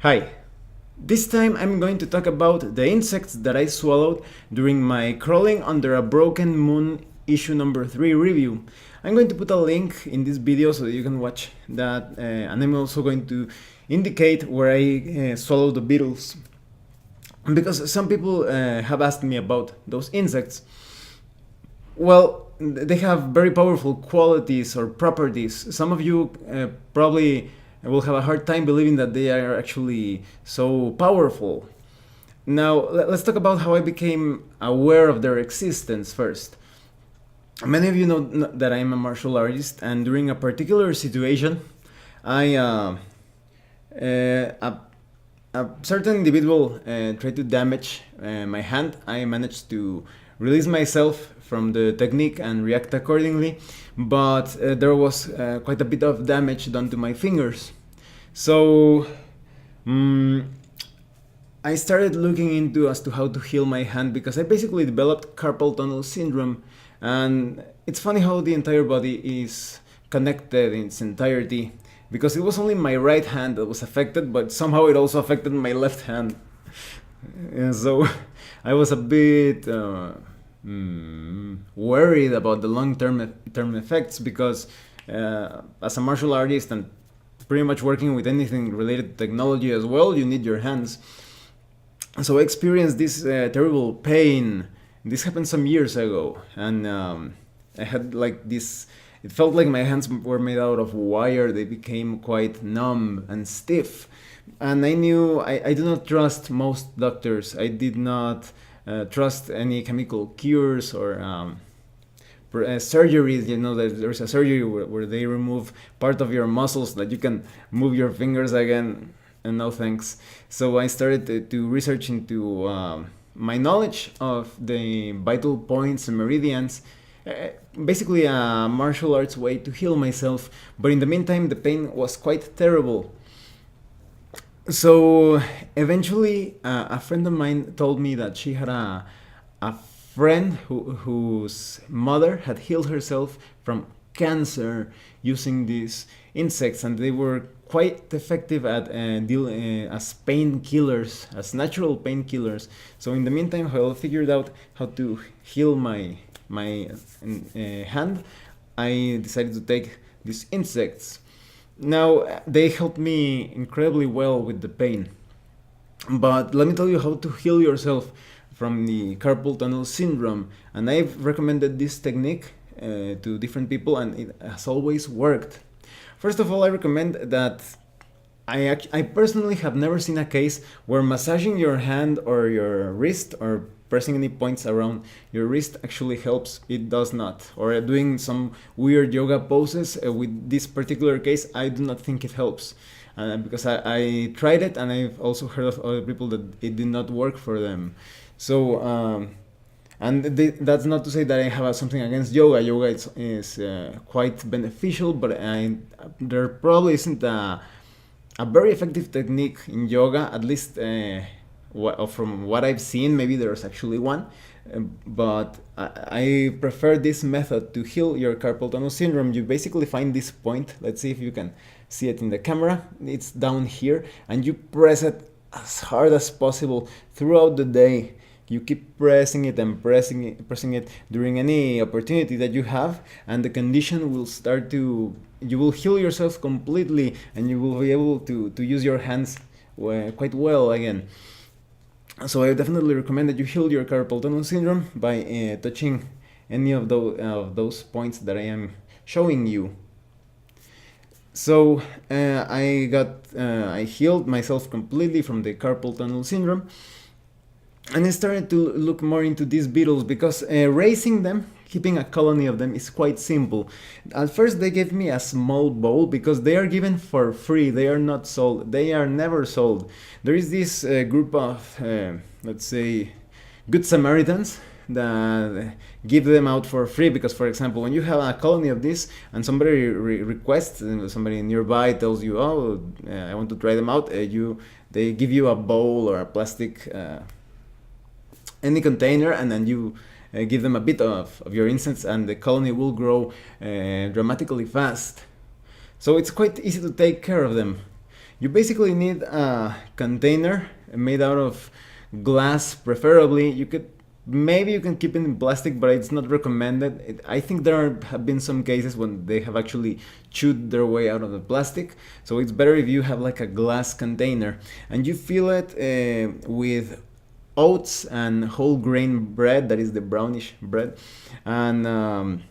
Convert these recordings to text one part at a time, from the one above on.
Hi, this time I'm going to talk about the insects that I swallowed during my Crawling Under a Broken Moon issue number 3 review. I'm going to put a link in this video so that you can watch that, and I'm also going to indicate where I swallowed the beetles. Because some people have asked me about those insects. Well, they have very powerful qualities or properties. Some of you probably will have a hard time believing that they are actually so powerful. Now, let's talk about how I became aware of their existence first. Many of you know that I'm a martial artist, and during a particular situation, a certain individual tried to damage my hand. I managed to release myself from the technique and react accordingly, but there was quite a bit of damage done to my fingers. So I started looking into as to how to heal my hand, because I basically developed carpal tunnel syndrome, and it's funny how the entire body is connected in its entirety, because it was only my right hand that was affected, but somehow it also affected my left hand. And so I was a bit worried about the long-term effects, because as a martial artist and pretty much working with anything related to technology as well, you need your hands. So I experienced this terrible pain. This happened some years ago, and I had like this. It felt like my hands were made out of wire. They became quite numb and stiff. And I knew I do not trust most doctors. I did not trust any chemical cures or surgeries. You know, there's a surgery where they remove part of your muscles that you can move your fingers again. And no thanks. So I started to research into my knowledge of the vital points and meridians. Basically a martial arts way to heal myself. But in the meantime, the pain was quite terrible. So eventually, a friend of mine told me that she had a friend whose mother had healed herself from cancer using these insects, and they were quite effective at as painkillers, as natural painkillers. So in the meantime, I figured out how to heal my hand. I decided to take these insects. Now, they helped me incredibly well with the pain. But let me tell you how to heal yourself from the carpal tunnel syndrome. And I've recommended this technique to different people, and it has always worked. First of all, I recommend that I personally have never seen a case where massaging your hand or your wrist or pressing any points around your wrist actually helps. It does not. Or doing some weird yoga poses. With this particular case, I do not think it helps. Because I tried it, and I've also heard of other people that it did not work for them. So, that's not to say that I have something against yoga. Yoga is quite beneficial, but there probably isn't a very effective technique in yoga, at least from what I've seen. Maybe there's actually one, but I prefer this method to heal your carpal tunnel syndrome. You basically find this point. Let's see if you can see it in the camera. It's down here, and you press it as hard as possible throughout the day. You keep pressing it and pressing it during any opportunity that you have, and the condition will start to, you will heal yourself completely, and you will be able to use your hands quite well again. So I definitely recommend that you heal your carpal tunnel syndrome by touching any of those points that I am showing you. So I healed myself completely from the carpal tunnel syndrome. And I started to look more into these beetles, because raising them, keeping a colony of them, is quite simple. At first they gave me a small bowl, because they are given for free. They are not sold. They are never sold. There is this group of, let's say, Good Samaritans that give them out for free, because, for example, when you have a colony of this and somebody requests, somebody nearby tells you, oh, I want to try them out, they give you a bowl or a plastic any container, and then you give them a bit of your insects, and the colony will grow dramatically fast. So it's quite easy to take care of them. You basically need a container made out of glass, preferably. You could maybe you can keep it in plastic, but it's not recommended. I think have been some cases when they have actually chewed their way out of the plastic. So it's better if you have like a glass container and you fill it with oats and whole grain bread, that is the brownish bread, and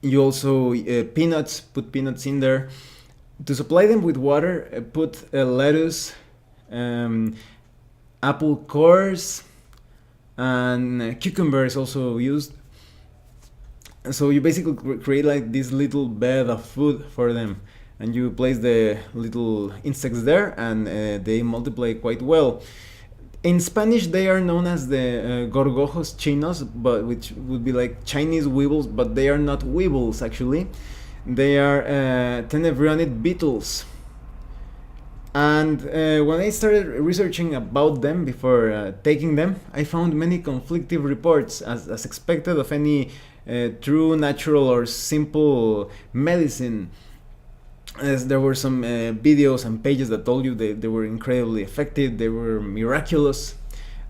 you also peanuts, put peanuts in there. To supply them with water, put lettuce, um, apple cores, and cucumber is also used. So you basically create like this little bed of food for them, and you place the little insects there, and they multiply quite well. In Spanish, they are known as the gorgojos chinos, but which would be like Chinese weevils, but they are not weevils actually. They are tenebrionid beetles. And when I started researching about them before taking them, I found many conflicting reports, as expected of any true, natural, or simple medicine. As there were some videos and pages that told you they were incredibly effective, they were miraculous,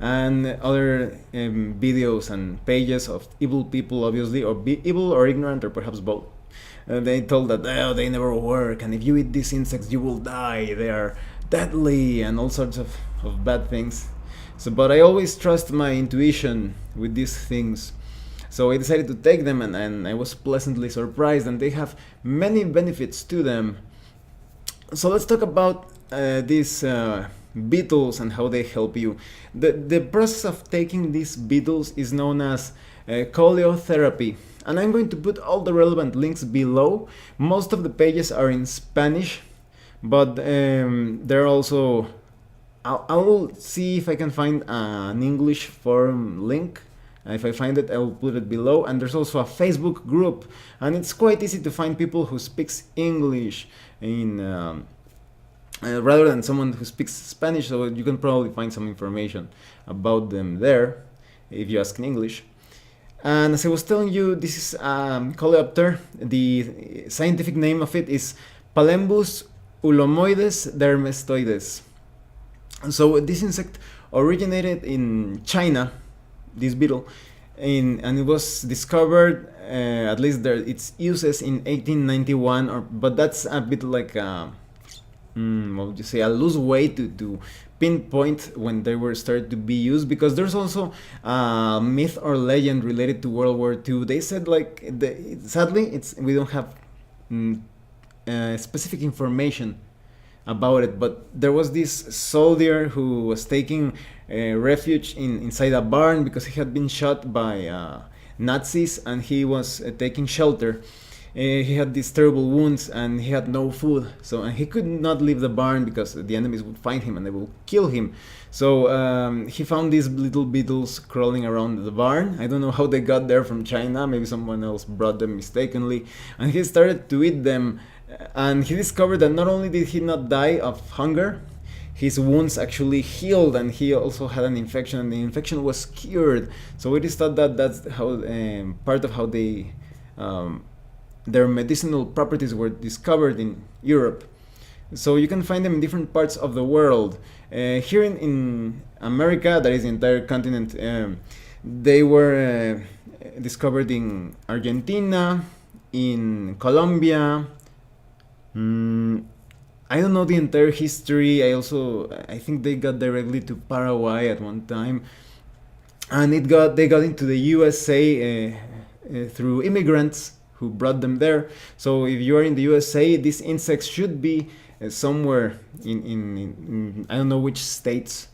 and other videos and pages of evil people, obviously, or evil or ignorant, or perhaps both. They told that they never work, and if you eat these insects, you will die. They are deadly, and all sorts of bad things. So, but I always trust my intuition with these things. So I decided to take them, and I was pleasantly surprised, and they have many benefits to them. So let's talk about these beetles and how they help you. The process of taking these beetles is known as coleotherapy. And I'm going to put all the relevant links below. Most of the pages are in Spanish, but they're also... I'll see if I can find an English forum link. If I find it, I'll put it below. And there's also a Facebook group, and it's quite easy to find people who speaks English in rather than someone who speaks Spanish. So you can probably find some information about them there if you ask in English. And as I was telling you, this is coleopter. The scientific name of it is Palembus ulomoides dermestoides. So this insect originated in China, this beetle, and it was discovered, at least its uses in 1891, but that's a bit like what would you say, a loose way to pinpoint when they were started to be used, because there's also a myth or legend related to World War II. They said like, sadly, we don't have specific information about it, but there was this soldier who was taking refuge inside a barn because he had been shot by Nazis, and he was taking shelter. He had these terrible wounds, and he had no food, and he could not leave the barn because the enemies would find him and they will kill him. So he found these little beetles crawling around the barn. I don't know how they got there from China. Maybe someone else brought them mistakenly, and he started to eat them. And he discovered that not only did he not die of hunger, his wounds actually healed, and he also had an infection, and the infection was cured. So it is thought that that's how part of how they their medicinal properties were discovered in Europe. So you can find them in different parts of the world. Here in America, that is the entire continent, they were discovered in Argentina, in Colombia. I don't know the entire history. I think they got directly to Paraguay at one time, and they got into the USA through immigrants who brought them there. So if you are in the USA, these insects should be somewhere in I don't know which states.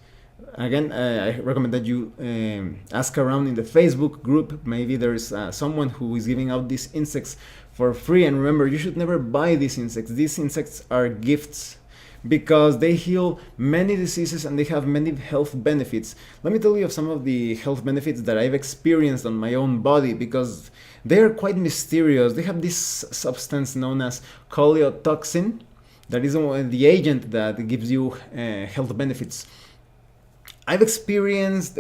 Again, I recommend that you ask around in the Facebook group. Maybe there's someone who is giving out these insects for free. And remember, you should never buy these insects. These insects are gifts because they heal many diseases and they have many health benefits. Let me tell you of some of the health benefits that I've experienced on my own body, because they are quite mysterious. They have this substance known as coleotoxin, that is the agent that gives you health benefits. I've experienced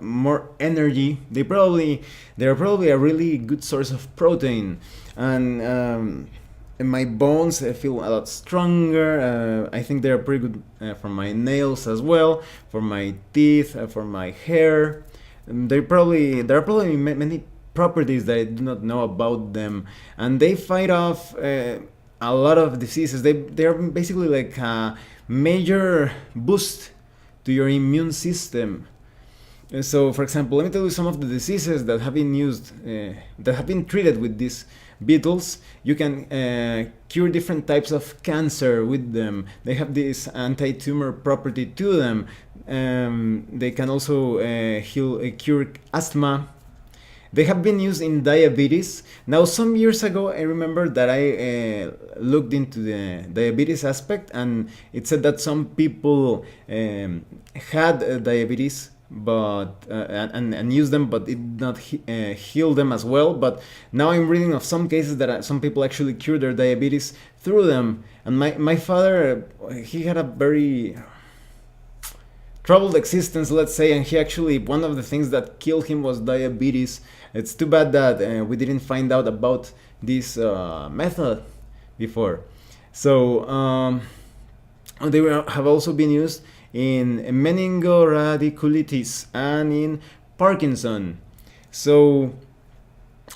more energy. They're probably a really good source of protein, and and my bones feel a lot stronger. I think they're pretty good for my nails as well, for my teeth, for my hair. There are probably many properties that I do not know about them, and they fight off a lot of diseases. They are basically like a major boost to your immune system. So, for example, let me tell you some of the diseases that have been that have been treated with these beetles. You can cure different types of cancer with them. They have this anti-tumor property to them. They can also cure asthma. They have been used in diabetes. Now, some years ago, I remember that I looked into the diabetes aspect, and it said that some people had diabetes, but and used them, but it did not heal them as well. But now I'm reading of some cases that some people actually cured their diabetes through them. And my father, he had a very troubled existence, let's say, and he actually, one of the things that killed him was diabetes. It's too bad that we didn't find out about this method before. So they have also been used in meningoradiculitis and in Parkinson. So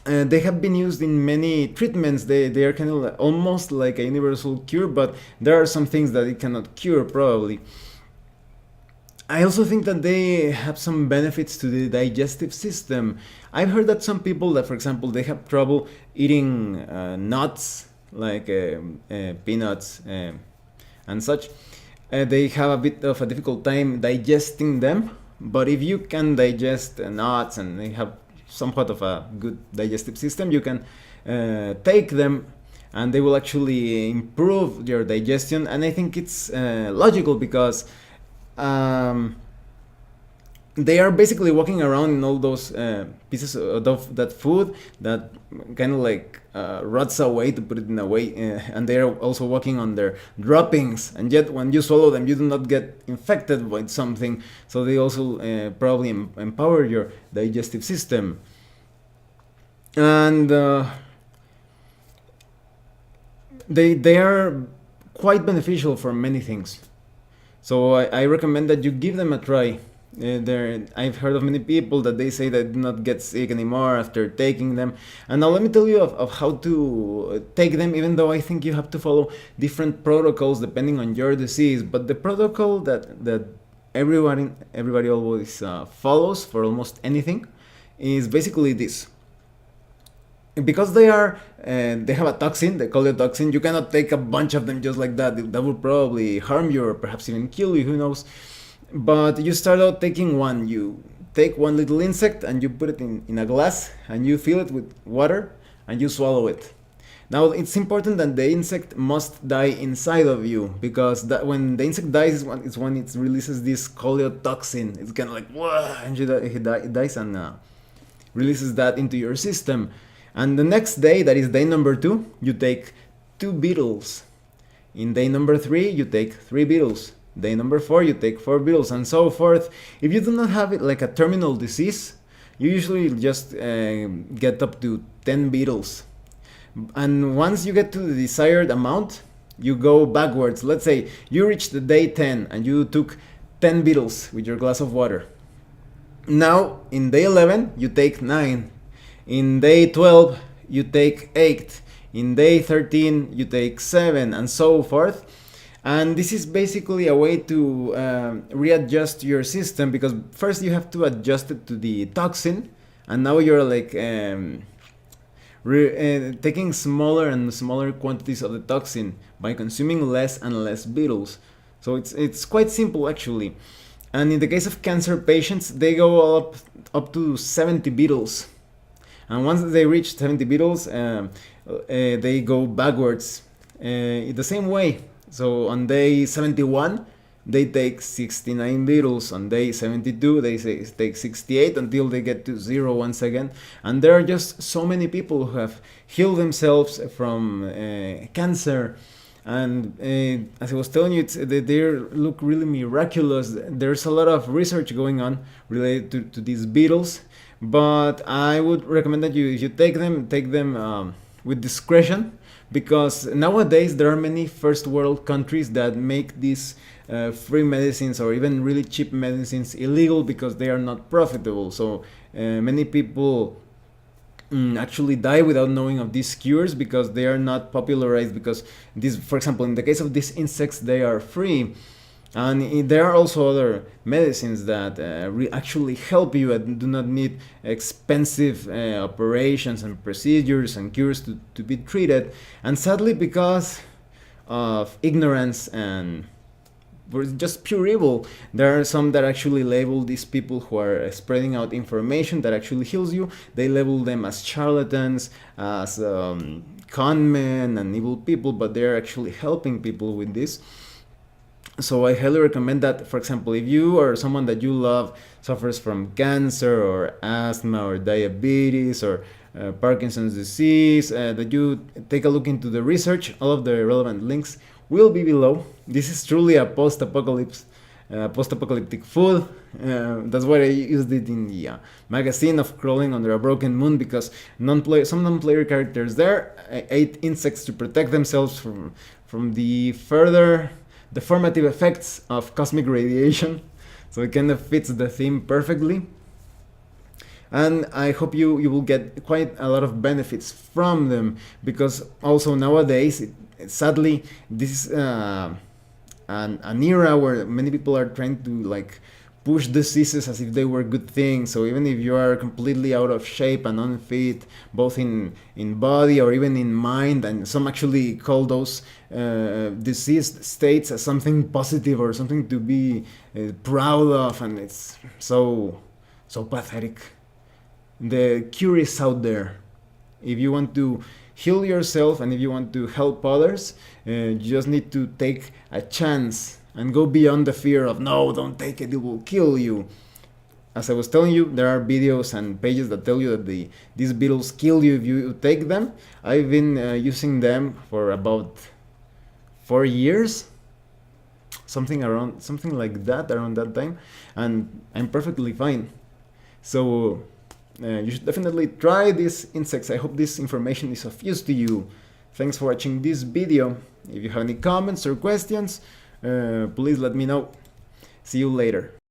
they have been used in many treatments. They are kind of almost like a universal cure, but there are some things that it cannot cure probably. I also think that they have some benefits to the digestive system. I've heard that some people that, for example, they have trouble eating nuts, like peanuts and such. They have a bit of a difficult time digesting them. But if you can digest nuts and they have somewhat of a good digestive system, you can take them and they will actually improve your digestion. And I think it's logical because they are basically walking around in all those pieces of that food that kind of like rots away, to put it in a way, and they are also walking on their droppings, and yet when you swallow them you do not get infected by something, so they also probably empower your digestive system. And they are quite beneficial for many things. So I recommend that you give them a try. I've heard of many people that they say that do not get sick anymore after taking them. And now let me tell you of how to take them, even though I think you have to follow different protocols depending on your disease. But the protocol that everybody always follows for almost anything is basically this. Because they have a toxin, they call it toxin. You cannot take a bunch of them just like that. That would probably harm you or perhaps even kill you, who knows. But you start out taking one. You take one little insect and you put it in a glass and you fill it with water and you swallow it. Now it's important that the insect must die inside of you, because when the insect dies is when it releases this toxin. It's kind of like, whoa, and it dies and releases that into your system. And the next day, that is day number 2, you take 2 beetles. In day number 3, you take 3 beetles. Day number 4, you take 4 beetles, and so forth. If you do not have it like a terminal disease, you usually just get up to 10 beetles. And once you get to the desired amount, you go backwards. Let's say you reached the day 10 and you took 10 beetles with your glass of water. Now, in day 11, you take 9. In day 12, you take 8. In day 13, you take 7, and so forth. And this is basically a way to readjust your system, because first you have to adjust it to the toxin, and now you're like taking smaller and smaller quantities of the toxin by consuming less and less beetles. So it's quite simple actually. And in the case of cancer patients, they go up to 70 beetles. And once they reach 70 beetles, they go backwards in the same way. So on day 71, they take 69 beetles. On day 72, they take 68 until they get to 0 once again. And there are just so many people who have healed themselves from cancer. And as I was telling you, they look really miraculous. There's a lot of research going on related to these beetles. But I would recommend that if you take them with discretion, because nowadays there are many first world countries that make these free medicines or even really cheap medicines illegal because they are not profitable. So many people actually die without knowing of these cures because they are not popularized, because this, for example, in the case of these insects, they are free. And there are also other medicines that actually help you and do not need expensive operations and procedures and cures to be treated. And sadly, because of ignorance and just pure evil, there are some that actually label these people who are spreading out information that actually heals you. They label them as charlatans, as con men and evil people, but they're actually helping people with this. So I highly recommend that, for example, if you or someone that you love suffers from cancer or asthma or diabetes or Parkinson's disease, that you take a look into the research. All of the relevant links will be below. This is truly a post-apocalyptic food. That's why I used it in the magazine of Crawling Under a Broken Moon, because some non-player characters there ate insects to protect themselves from the further deformative effects of cosmic radiation. So it kind of fits the theme perfectly. And I hope you will get quite a lot of benefits from them, because also nowadays, sadly, this is an era where many people are trying to like push diseases as if they were good things. So even if you are completely out of shape and unfit, both in body or even in mind, and some actually call those diseased states as something positive or something to be proud of, and it's so pathetic. The cure is out there. If you want to heal yourself and if you want to help others, you just need to take a chance and go beyond the fear of, no, don't take it, it will kill you. As I was telling you, there are videos and pages that tell you that these beetles kill you if you take them. I've been using them for about 4 years, something like that, around that time, and I'm perfectly fine. So you should definitely try these insects. I hope this information is of use to you. Thanks for watching this video. If you have any comments or questions, please let me know. See you later.